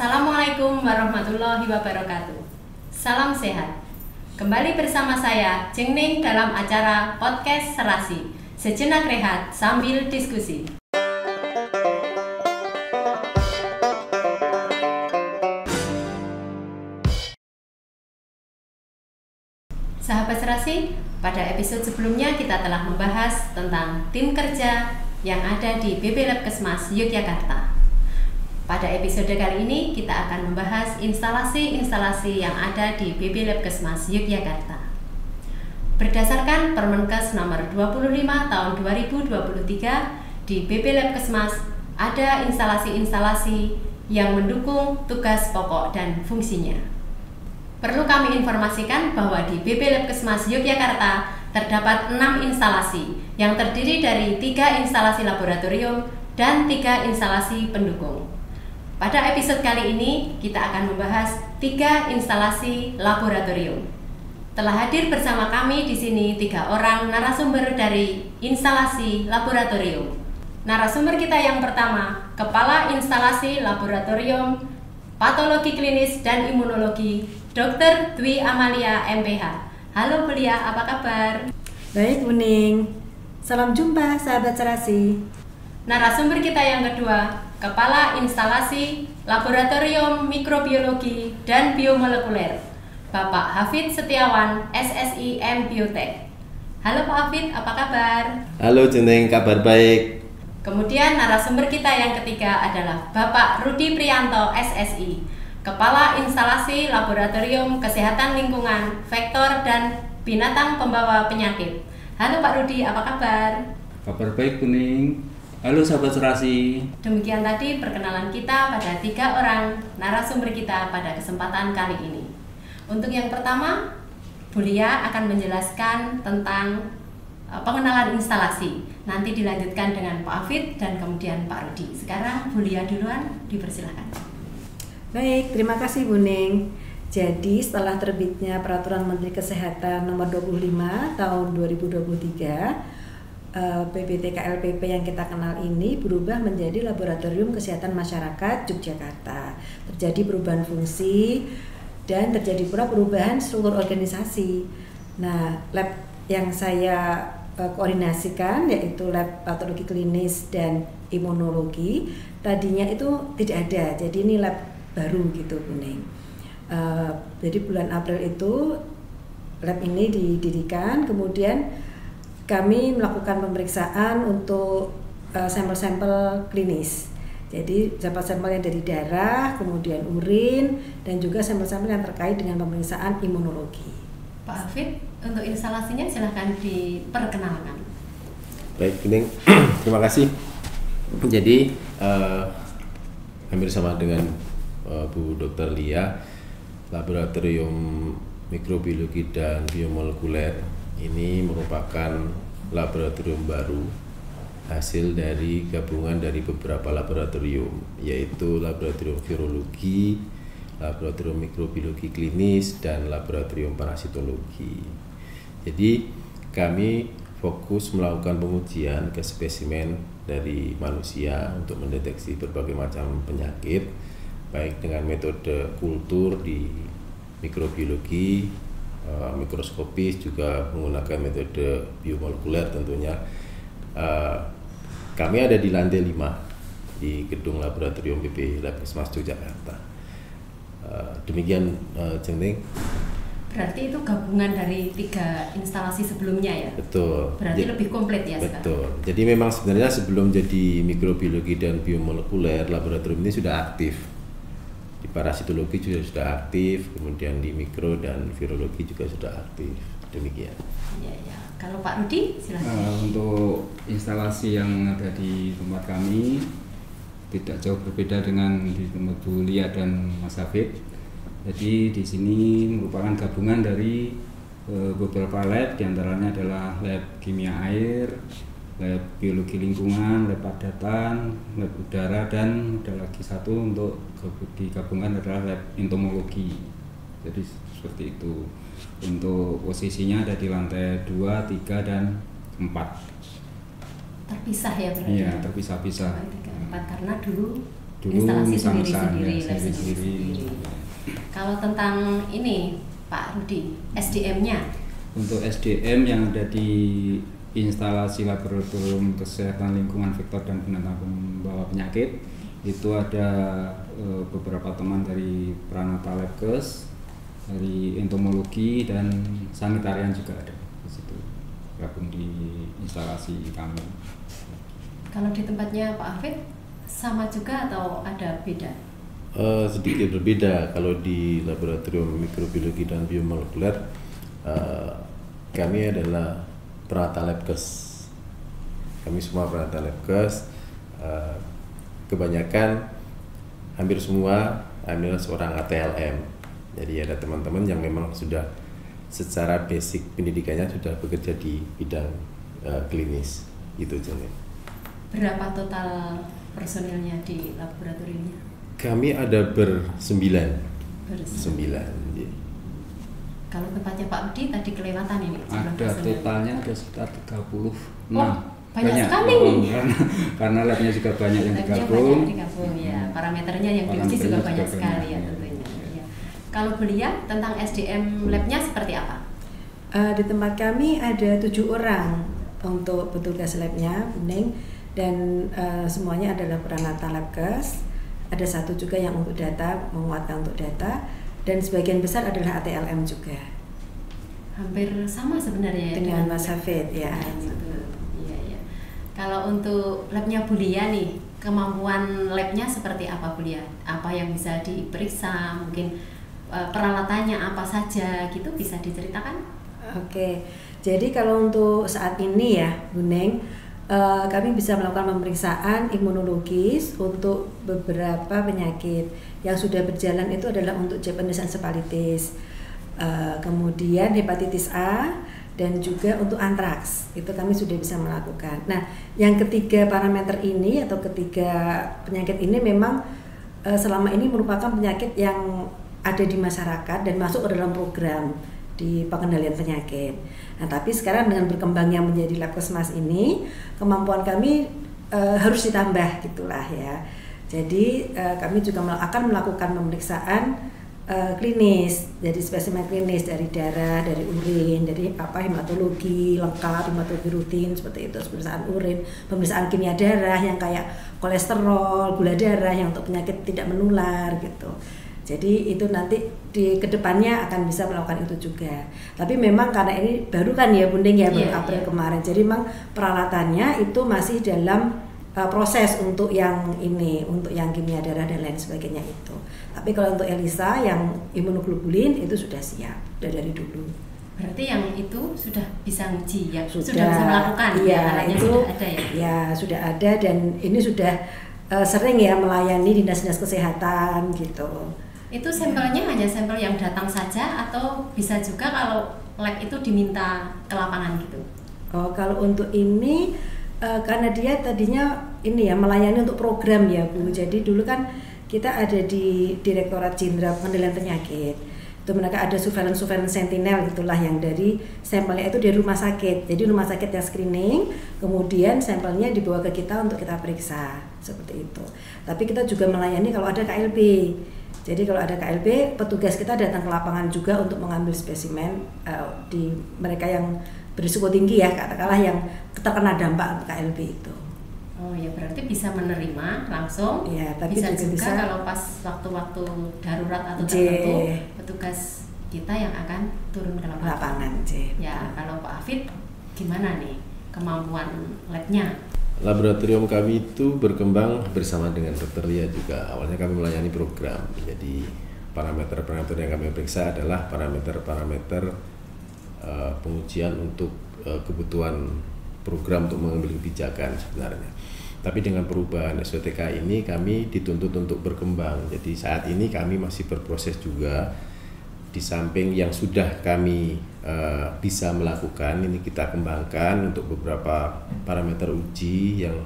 Assalamualaikum warahmatullahi wabarakatuh. Salam sehat. Kembali bersama saya Jengning dalam acara podcast Serasi. Sejenak rehat sambil diskusi. Sahabat Serasi, pada episode sebelumnya kita telah membahas tentang tim kerja yang ada di BB Labkesmas Yogyakarta. Pada episode kali ini kita akan membahas instalasi-instalasi yang ada di BB Labkesmas Yogyakarta. Berdasarkan Permenkes nomor 25 tahun 2023, di BB Labkesmas ada instalasi-instalasi yang mendukung tugas pokok dan fungsinya. Perlu kami informasikan bahwa di BB Labkesmas Yogyakarta terdapat 6 instalasi yang terdiri dari 3 instalasi laboratorium dan 3 instalasi pendukung. Pada episode kali ini kita akan membahas 3 instalasi laboratorium. Telah hadir bersama kami di sini 3 orang narasumber dari instalasi laboratorium. Narasumber kita yang pertama, Kepala Instalasi Laboratorium Patologi Klinis dan Imunologi, Dr. Dwi Amalia MPH. Halo Belia, apa kabar? Baik Buning, salam jumpa sahabat Serasi. Narasumber kita yang kedua, Kepala Instalasi Laboratorium Mikrobiologi dan Biomolekuler, Bapak Hafid Setiawan, SSI M Biotech. Halo Pak Hafid, apa kabar? Halo Jengning, kabar baik. Kemudian narasumber kita yang ketiga adalah Bapak Rudi Prianto, SSI, Kepala Instalasi Laboratorium Kesehatan Lingkungan, Vektor dan Binatang Pembawa Penyakit. Halo Pak Rudi, apa kabar? Kabar baik Kuning. Halo sahabat Serasi. Demikian tadi perkenalan kita pada 3 orang narasumber kita pada kesempatan kali ini. Untuk yang pertama, Bu Lia akan menjelaskan tentang pengenalan instalasi. Nanti dilanjutkan dengan Pak Hafid dan kemudian Pak Rudi. Sekarang Bu Lia duluan, dipersilakan. Baik, terima kasih Buning. Jadi setelah terbitnya Peraturan Menteri Kesehatan nomor 25 tahun 2023, PBTKLPP yang kita kenal ini berubah menjadi Laboratorium Kesehatan Masyarakat Yogyakarta. Terjadi perubahan fungsi dan terjadi pula perubahan struktur organisasi. Nah, lab yang saya koordinasikan yaitu lab patologi klinis dan imunologi tadinya itu tidak ada. Jadi ini lab baru gitu Kuning. Jadi bulan April itu lab ini didirikan, kemudian kami melakukan pemeriksaan untuk sampel-sampel klinis. Jadi sampel-sampel yang dari darah, kemudian urin, dan juga sampel-sampel yang terkait dengan pemeriksaan imunologi. Pak Hafid, untuk instalasinya silahkan diperkenalkan. Baik, Kuning. Terima kasih. Jadi hampir sama dengan Bu Dr. Lia, Laboratorium Mikrobiologi dan Biomolekuler ini merupakan laboratorium baru hasil dari gabungan dari beberapa laboratorium, yaitu laboratorium virologi, laboratorium mikrobiologi klinis, dan laboratorium parasitologi. Jadi kami fokus melakukan pengujian ke spesimen dari manusia untuk mendeteksi berbagai macam penyakit, baik dengan metode kultur di mikrobiologi, mikroskopis, juga menggunakan metode biomolekuler tentunya. Kami ada di lantai 5 di gedung laboratorium BB Labkesmas Yogyakarta. Demikian Jengning. Berarti itu gabungan dari 3 instalasi sebelumnya ya? Betul. Berarti lebih komplit ya sekarang? Betul. Jadi memang sebenarnya sebelum jadi mikrobiologi dan biomolekuler, laboratorium ini sudah aktif. Di parasitologi juga sudah aktif, kemudian di mikro dan virologi juga sudah aktif. Demikian. Ya, ya. Kalau Pak Rudi, silakan. Untuk instalasi yang ada di tempat kami tidak jauh berbeda dengan di tempat Bu Lia dan Mas Hafid. Jadi di sini merupakan gabungan dari beberapa lab, diantaranya adalah lab kimia air, lab biologi lingkungan, lab padatan, lab udara, dan ada lagi satu untuk digabungkan adalah lab entomologi. Jadi seperti itu. Untuk posisinya ada di lantai 2, 3, dan 4. Terpisah ya berarti? Iya, terpisah-pisah. 2, 3, 4 karena dulu dulu sendiri. Kalau tentang ini Pak Rudi, SDM-nya? Untuk SDM yang ada di instalasi laboratorium kesehatan lingkungan vektor dan penentang pembawa penyakit itu ada beberapa teman dari Pranata Labkes, dari entomologi dan sanitarian juga ada di situ gabung di instalasi kami. Kalau di tempatnya Pak Hafid sama juga atau ada beda? Sedikit berbeda. Kalau di laboratorium mikrobiologi dan biomolekuler kami adalah Pranata Labkes. Kami semua Pranata Labkes. Kebanyakan hampir semua adalah seorang ATLM. Jadi ada teman-teman yang memang sudah secara basic pendidikannya sudah bekerja di bidang klinis itu jenis. Berapa total personilnya di laboratoriumnya? Kami ada bersembilan. Kalau tempatnya Pak Budi tadi kelewatan ini? Ada totalnya ada sekitar 36. Banyak sekali. Karena labnya juga banyak yang digabung. Ya. Parameternya yang diuji juga banyak sekali ya tentunya. Ya. Kalau beliau tentang SDM labnya seperti apa? Di tempat kami ada 7 orang untuk petugas labnya, Buning, dan semuanya adalah Pranata Labkes. Ada 1 juga yang untuk data, menguatkan untuk data, dan sebagian besar adalah ATLM juga. Hampir sama sebenarnya dengan Mas Hafid ya. Kalau untuk labnya Bulia nih, kemampuan labnya seperti apa Bulia? Apa yang bisa diperiksa? Mungkin peralatannya apa saja gitu bisa diceritakan? Oke, jadi kalau untuk saat ini ya Buneng, kami bisa melakukan pemeriksaan imunologis untuk beberapa penyakit yang sudah berjalan. Itu adalah untuk Japanese encephalitis, kemudian hepatitis A, dan juga untuk antraks itu kami sudah bisa melakukan. Nah, yang ketiga parameter ini atau ketiga penyakit ini memang selama ini merupakan penyakit yang ada di masyarakat dan masuk ke dalam program di pengendalian penyakit. Nah, tapi sekarang dengan berkembangnya menjadi Labkesmas ini, kemampuan kami harus ditambah gitulah ya. Jadi kami juga akan melakukan pemeriksaan klinis, jadi spesimen klinis dari darah, dari urin, dari hematologi lengkap, hematologi rutin seperti itu, pemeriksaan urin, pemeriksaan kimia darah yang kayak kolesterol, gula darah yang untuk penyakit tidak menular gitu. Jadi itu nanti di kedepannya akan bisa melakukan itu juga. Tapi memang karena ini baru kan ya Bunding ya, baru April kemarin, jadi memang peralatannya itu masih dalam proses untuk yang ini, untuk yang kimia darah dan lain sebagainya itu. Tapi kalau untuk ELISA yang imunoglobulin itu sudah siap dari dulu. Berarti yang itu sudah bisa uji ya, sudah bisa melakukan. Iya, itu sudah ada ya. Ya sudah ada dan ini sudah sering ya melayani dinas-dinas kesehatan gitu. Itu sampelnya hanya sampel yang datang saja atau bisa juga kalau lab itu diminta ke lapangan gitu? Oh, kalau untuk ini karena dia tadinya ini ya melayani untuk program ya Bu. Jadi dulu kan kita ada di Direktorat Jenderal Pengendalian Penyakit. Itu mereka ada surveillance sentinel itulah yang dari sampelnya itu dari rumah sakit. Jadi rumah sakit yang screening, kemudian sampelnya dibawa ke kita untuk kita periksa seperti itu. Tapi kita juga melayani kalau ada KLB. Jadi kalau ada KLB, petugas kita datang ke lapangan juga untuk mengambil spesimen di mereka yang berisiko tinggi ya, katakanlah yang terkena dampak KLB itu. Oh ya, berarti bisa menerima langsung. Ya, tapi bisa juga kalau pas waktu-waktu darurat atau tertentu petugas kita yang akan turun ke lapangan. Ya, kalau Pak Hafid gimana nih kemampuan labnya? Laboratorium kami itu berkembang bersama dengan Dr. Lia juga. Awalnya kami melayani program. Jadi parameter-parameter yang kami periksa adalah parameter-parameter pengujian untuk kebutuhan program untuk mengambil kebijakan sebenarnya. Tapi dengan perubahan SOTK ini kami dituntut untuk berkembang. Jadi saat ini kami masih berproses juga. Di samping yang sudah kami bisa melakukan, ini kita kembangkan untuk beberapa parameter uji yang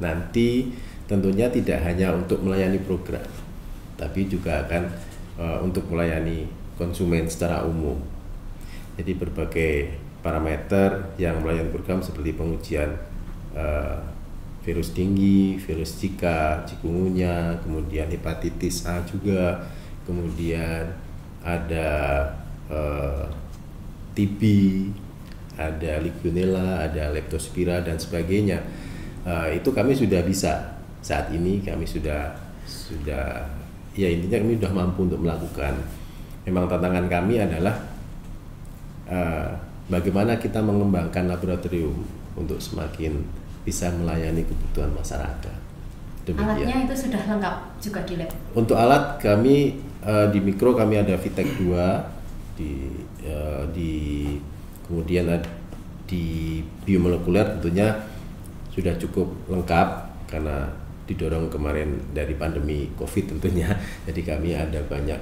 nanti tentunya tidak hanya untuk melayani program, tapi juga akan untuk melayani konsumen secara umum. Jadi berbagai parameter yang melayani program seperti pengujian virus dengue, virus Zika, chikungunya, kemudian hepatitis A juga, kemudian ada TB, ada Legionella, ada Leptospira dan sebagainya. Itu kami sudah bisa saat ini, kami sudah ya intinya kami sudah mampu untuk melakukan. Memang tantangan kami adalah bagaimana kita mengembangkan laboratorium untuk semakin bisa melayani kebutuhan masyarakat. Demikian. Alatnya itu sudah lengkap juga di lab? Untuk alat kami di mikro kami ada Vitek 2, kemudian di biomolekuler tentunya sudah cukup lengkap karena didorong kemarin dari pandemi COVID tentunya. Jadi kami ada banyak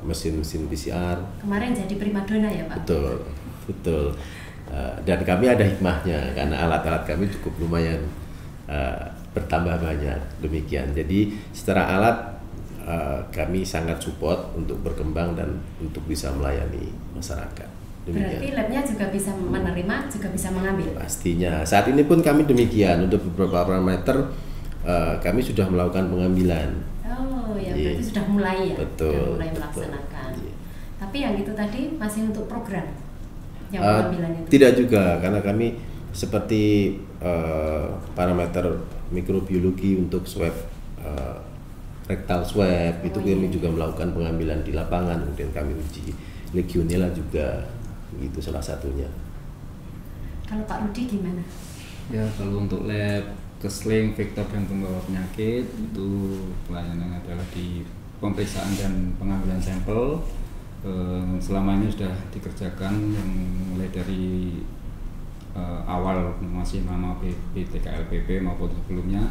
mesin-mesin PCR. Kemarin jadi primadona ya Pak? Betul. Dan kami ada hikmahnya karena alat-alat kami cukup lumayan bertambah banyak demikian. Jadi secara alat kami sangat support untuk berkembang dan untuk bisa melayani masyarakat. Demikian. Berarti labnya juga bisa menerima, juga bisa mengambil? Pastinya. Saat ini pun kami demikian. Untuk beberapa parameter kami sudah melakukan pengambilan. Oh ya, berarti sudah mulai ya? Betul. Sudah mulai melaksanakan. Tapi yang itu tadi masih untuk program? Yang pengambilan itu? Tidak juga, karena kami seperti parameter mikrobiologi untuk swab, rectal swab, itu kami juga melakukan pengambilan di lapangan, kemudian kami uji Legionella juga, itu salah satunya. Kalau Pak Rudi gimana? Ya, kalau untuk lab keseling, vektor dan pembawa penyakit itu pelayanannya adalah di pemeriksaan dan pengambilan sampel. Selama ini sudah dikerjakan yang mulai dari awal masih nama PBTKLPP maupun sebelumnya.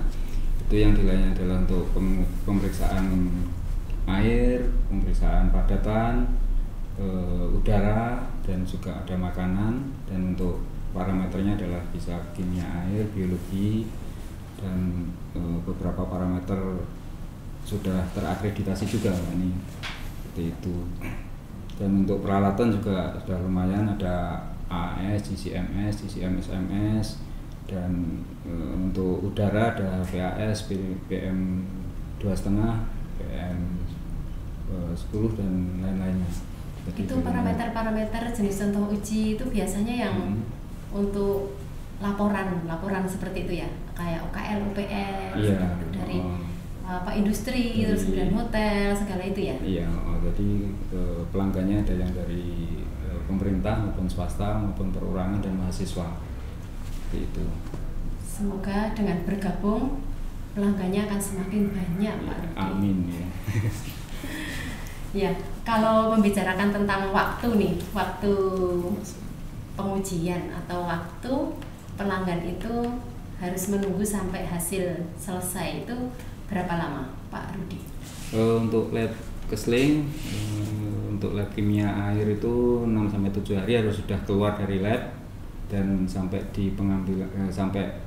Itu yang dilayani adalah untuk pemeriksaan air, pemeriksaan padatan, udara, dan juga ada makanan. Dan untuk parameternya adalah bisa kimia air, biologi, dan beberapa parameter sudah terakreditasi juga ini seperti itu. Dan untuk peralatan juga sudah lumayan, ada AS, GCMS, GCMS, dan untuk udara ada PAS, PM 2,5, PM 10 dan lain-lainnya. Itu parameter-parameter jenis contoh uji itu biasanya yang untuk laporan seperti itu ya, kayak OKL, UPR, dari industri, terus kemudian hotel, segala itu ya? Iya, jadi pelanggannya ada yang dari pemerintah maupun swasta maupun perorangan dan mahasiswa, seperti itu. Semoga dengan bergabung pelanggannya akan semakin banyak, Pak Rudi. Amin ya. Ya, kalau membicarakan tentang waktu nih, waktu pengujian atau waktu pelanggan itu harus menunggu sampai hasil selesai itu berapa lama, Pak Rudi? Untuk lab keseling, untuk lab kimia air itu 6-7 hari harus sudah keluar dari lab dan sampai di pengambilan sampai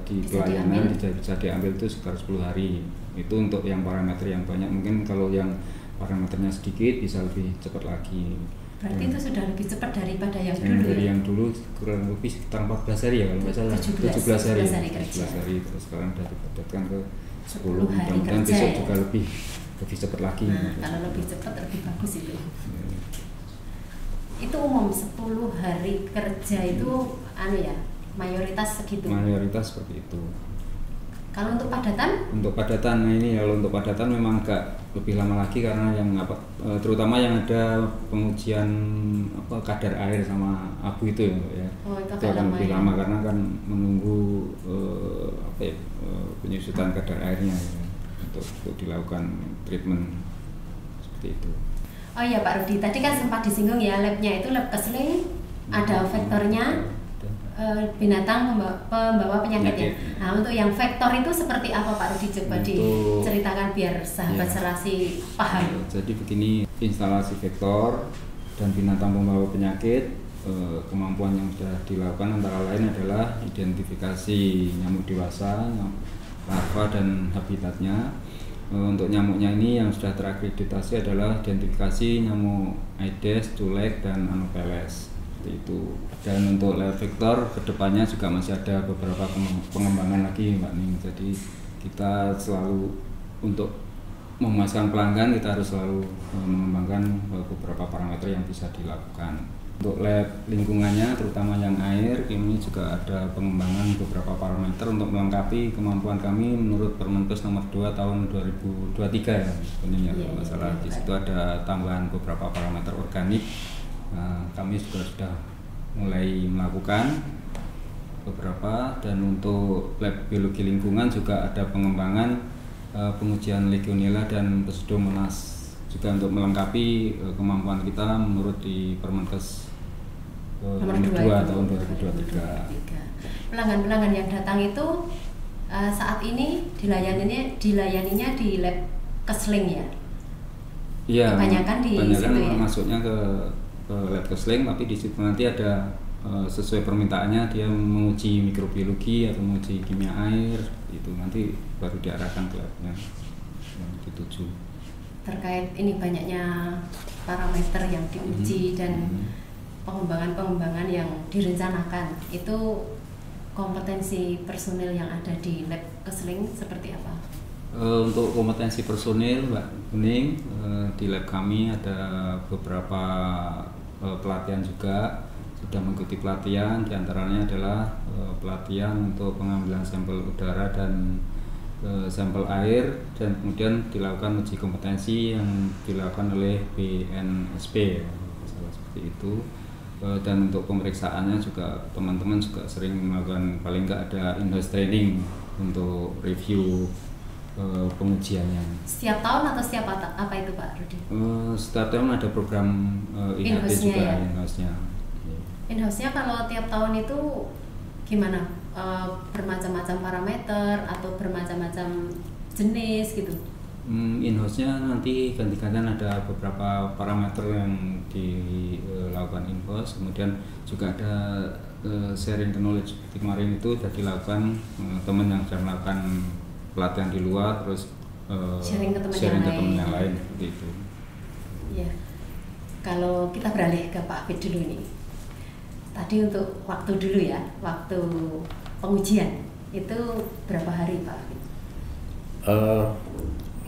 di pelayanan bisa diambil itu sekitar 10 hari. Itu untuk yang parameter yang banyak. Mungkin kalau yang parameternya sedikit bisa lebih cepat lagi. Berarti itu sudah lebih cepat daripada yang dulu dari ya? Yang dulu kurang lebih sekitar 14 hari ya kalau nggak salah. 17 hari. 17 hari terus sekarang sudah dipadatkan ke 10 hari dan besok ya? Juga lebih cepat lagi. Nah, kalau lebih cepat lebih bagus itu. Itu umum 10 hari kerja itu mayoritas segitu. Mayoritas seperti itu. Kalau untuk padatan? Untuk padatan, kalau untuk padatan memang agak lebih lama lagi karena yang terutama yang ada pengujian kadar air sama abu itu ya. Itu akan lebih lama karena kan menunggu penyusutan kadar airnya ya, untuk dilakukan treatment seperti itu. Oh iya Pak Rudi, tadi kan sempat disinggung ya labnya itu lab keseling, ada vektornya. Binatang pembawa penyakitnya. Nah, untuk yang vektor itu seperti apa Pak Rudi? Coba diceritakan biar sahabat serasi paham. Jadi begini, instalasi vektor dan binatang pembawa penyakit, kemampuan yang sudah dilakukan antara lain adalah identifikasi nyamuk dewasa, larva dan habitatnya. Untuk nyamuknya ini yang sudah terakreditasi adalah identifikasi nyamuk Aedes, Culex, dan Anopheles. seperti itu. Dan untuk lab vektor kedepannya juga masih ada beberapa pengembangan lagi Mbak Ning. Jadi kita selalu untuk memuaskan pelanggan kita harus selalu mengembangkan beberapa parameter yang bisa dilakukan. Untuk lab lingkungannya terutama yang air, ini juga ada pengembangan beberapa parameter untuk melengkapi kemampuan kami menurut Permenkes nomor 2 tahun 2023 ya sebenarnya kalau nggak salah. Di situ ada tambahan beberapa parameter organik. Kami juga sudah mulai melakukan beberapa, dan untuk lab biologi lingkungan juga ada pengembangan pengujian Legionella dan Pseudomonas juga untuk melengkapi kemampuan kita menurut di Permenkes nomor 2 tahun 2023. Pelanggan-pelanggan yang datang itu saat ini dilayaninya di lab Kesling ya? Iya, kebanyakan di situ ya? Masuknya ke lab Kesling, tapi di situ nanti ada sesuai permintaannya dia menguji mikrobiologi atau menguji kimia air, itu nanti baru diarahkan ke labnya yang dituju. Terkait ini banyaknya parameter yang diuji dan pengembangan yang direncanakan, itu kompetensi personil yang ada di lab Kesling seperti apa? Untuk kompetensi personil Mbak Kuning, di lab kami ada beberapa pelatihan juga, sudah mengikuti pelatihan, diantaranya adalah pelatihan untuk pengambilan sampel udara dan sampel air, dan kemudian dilakukan uji kompetensi yang dilakukan oleh BNSP salah seperti itu. Dan untuk pemeriksaannya juga teman-teman juga sering melakukan, paling nggak ada in-house training untuk review pengujiannya. Setiap tahun atau setiap apa itu Pak Rudi? Setiap tahun ada program in-house juga ya? In-house-nya. In-house-nya kalau tiap tahun itu gimana? Bermacam-macam parameter atau bermacam-macam jenis gitu? In-house-nya nanti ganti-gantian ada beberapa parameter yang dilakukan in-house, kemudian juga ada sharing knowledge seperti kemarin itu sudah dilakukan teman yang sudah melakukan pelatihan di luar, terus sharing ke teman yang lain seperti itu. Ya, kalau kita beralih ke Pak Fit dulu nih. Tadi untuk waktu dulu ya, waktu pengujian itu berapa hari Pak Fit?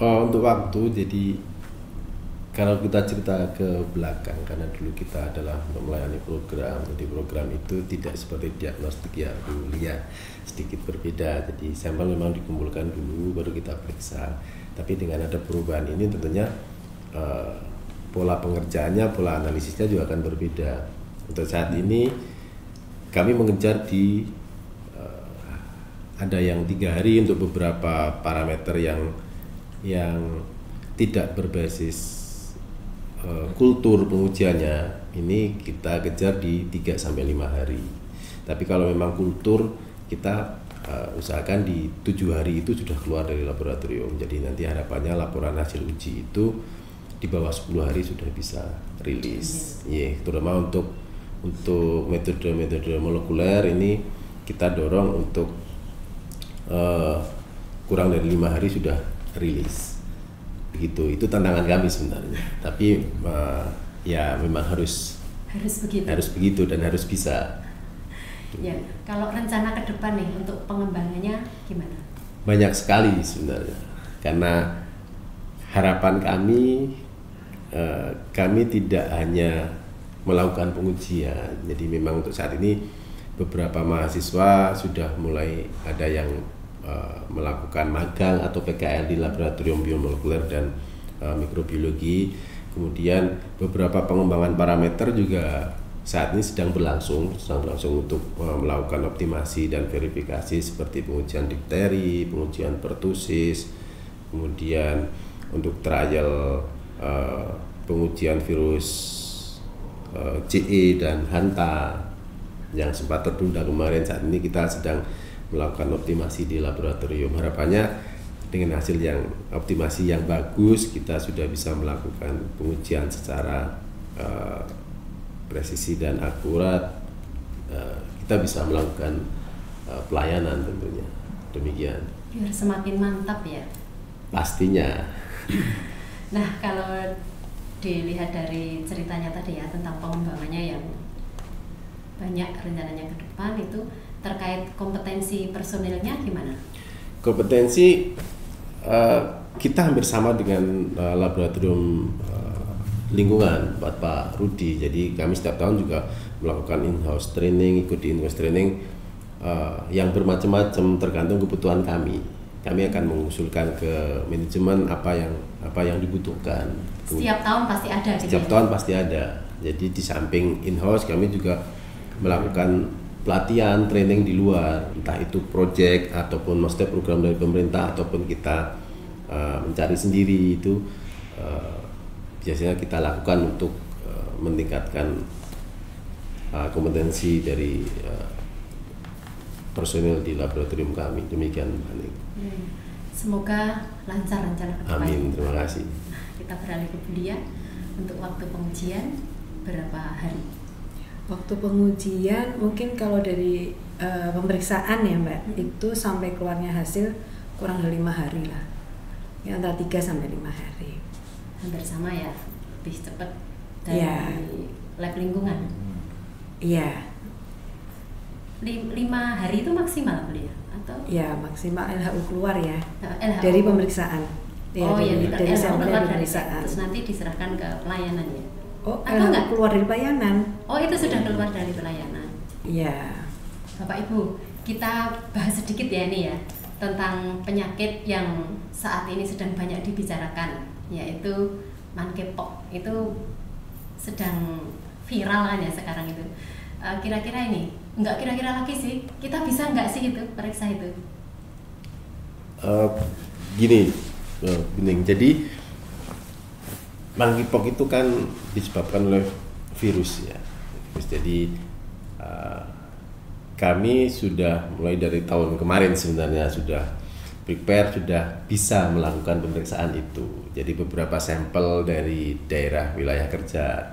Untuk waktu, jadi kalau kita cerita ke belakang, karena dulu kita adalah melayani program, jadi program itu tidak seperti diagnostik ya dulu ya, sedikit berbeda. Jadi sampel memang dikumpulkan dulu baru kita periksa, tapi dengan ada perubahan ini tentunya pola pengerjaannya, pola analisisnya juga akan berbeda. Untuk saat ini kami mengejar di ada yang 3 hari untuk beberapa parameter yang tidak berbasis kultur pengujiannya, ini kita kejar di 3-5 hari. Tapi kalau memang kultur, kita usahakan di 7 hari itu sudah keluar dari laboratorium. Jadi nanti harapannya laporan hasil uji itu di bawah 10 hari sudah bisa rilis. Terutama untuk metode-metode molekuler ini kita dorong untuk kurang dari 5 hari sudah rilis. Begitu, itu tantangan kami sebenarnya. Tapi ya memang harus begitu dan harus bisa. Ya, kalau rencana ke depan nih untuk pengembangannya gimana? Banyak sekali sebenarnya. Karena harapan kami tidak hanya melakukan pengujian. Jadi memang untuk saat ini beberapa mahasiswa sudah mulai ada yang melakukan magang atau PKL di laboratorium biomolekuler dan mikrobiologi. Kemudian beberapa pengembangan parameter juga saat ini sedang berlangsung untuk melakukan optimasi dan verifikasi seperti pengujian difteri, pengujian pertusis, kemudian untuk trial pengujian virus CE dan Hanta yang sempat tertunda kemarin. Saat ini kita sedang melakukan optimasi di laboratorium. Harapannya dengan hasil yang optimasi yang bagus, kita sudah bisa melakukan pengujian secara presisi dan akurat. Kita bisa melakukan pelayanan tentunya. Demikian. Biar semakin mantap ya. Pastinya. Nah, kalau dilihat dari ceritanya tadi ya tentang pengembangannya yang banyak rencananya ke depan itu terkait kompetensi personilnya gimana? Kompetensi kita hampir sama dengan laboratorium lingkungan buat Pak Rudi. Jadi kami setiap tahun juga melakukan in-house training, ikuti in-house training yang bermacam-macam tergantung kebutuhan kami. Kami akan mengusulkan ke manajemen apa yang dibutuhkan. Setiap tahun pasti ada. Setiap tahun pasti ada. Jadi di samping in-house kami juga melakukan pelatihan, training di luar, entah itu project ataupun maksudnya program dari pemerintah ataupun kita mencari sendiri itu biasanya kita lakukan untuk meningkatkan kompetensi dari personil di laboratorium kami. Demikian, Mbak. Semoga lancar rencana ke depan. Amin, terima kasih. Nah, kita beralih ke Bulia. Untuk waktu pengujian berapa hari? Waktu pengujian mungkin kalau dari pemeriksaan ya Mbak, itu sampai keluarnya hasil kurang dari 5 hari lah. Ya, antara 3 sampai 5 hari. Hampir sama ya, lebih cepat dari lab lingkungan. Iya. 5 hari itu maksimal boleh ya? Atau? Ya, maksimal LHU keluar ya. LHU. Dari pemeriksaan. Ya, dari LHU sampel keluar dari pemeriksaan. terus nanti diserahkan ke pelayanannya. Oh, atau LHU enggak? keluar dari pelayanan. Oh, itu sudah keluar dari pelayanan. Iya. Bapak Ibu, kita bahas sedikit ya ini ya tentang penyakit yang saat ini sedang banyak dibicarakan, yaitu monkeypox. Itu sedang viral kan ya sekarang itu. Kira-kira ini, enggak kira-kira lagi sih, kita bisa enggak sih itu periksa itu? Gini, Bening. Jadi monkeypox itu kan disebabkan oleh virus ya. Jadi kami sudah mulai dari tahun kemarin sebenarnya sudah prepare, sudah bisa melakukan pemeriksaan itu. Jadi beberapa sampel dari daerah wilayah kerja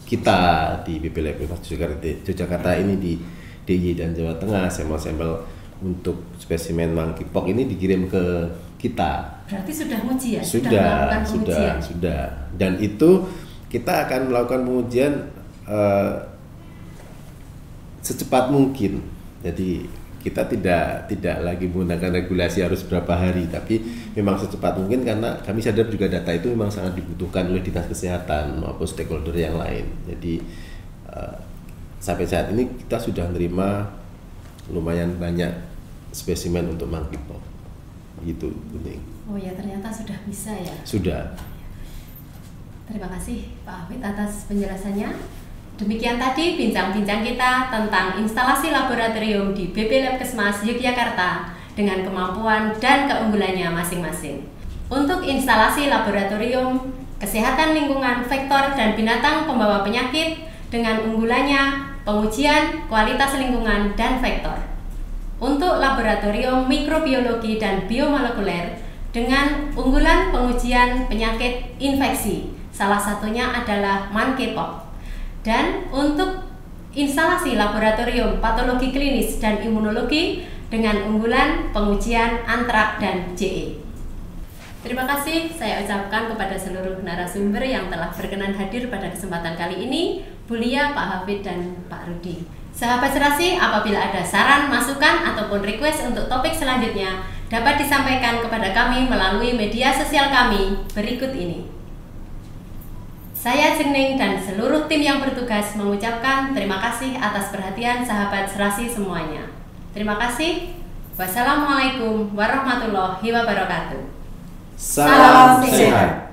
kita di BP Lab Yogyakarta ini di DIY dan Jawa Tengah, sampel-sampel untuk spesimen monkeypox ini dikirim ke kita. Berarti sudah uji ya? Sudah. Dan itu kita akan melakukan pengujian secepat mungkin. Jadi kita tidak lagi menggunakan regulasi harus berapa hari, tapi memang secepat mungkin karena kami sadar juga data itu memang sangat dibutuhkan oleh dinas kesehatan maupun stakeholder yang lain. Jadi sampai saat ini kita sudah menerima lumayan banyak spesimen untuk monkeypox. Gitu, Bening. Oh ya, ternyata sudah bisa ya. Sudah. Terima kasih Pak Hafid atas penjelasannya. Demikian tadi bincang-bincang kita tentang instalasi laboratorium di BP Labkesmas Yogyakarta dengan kemampuan dan keunggulannya masing-masing. Untuk instalasi laboratorium kesehatan lingkungan, vektor dan binatang pembawa penyakit dengan unggulannya pengujian kualitas lingkungan dan vektor. Untuk laboratorium mikrobiologi dan biomolekuler dengan unggulan pengujian penyakit infeksi, salah satunya adalah monkeypox. Dan untuk instalasi laboratorium patologi klinis dan imunologi dengan unggulan pengujian antrak dan JE. Terima kasih saya ucapkan kepada seluruh narasumber yang telah berkenan hadir pada kesempatan kali ini, Bulia, Pak Hafid, dan Pak Rudi. Sahabat Serasi, apabila ada saran, masukan, ataupun request untuk topik selanjutnya, dapat disampaikan kepada kami melalui media sosial kami berikut ini. Saya Jengning dan seluruh tim yang bertugas mengucapkan terima kasih atas perhatian sahabat Serasi semuanya. Terima kasih. Wassalamualaikum warahmatullahi wabarakatuh. Salam sehat.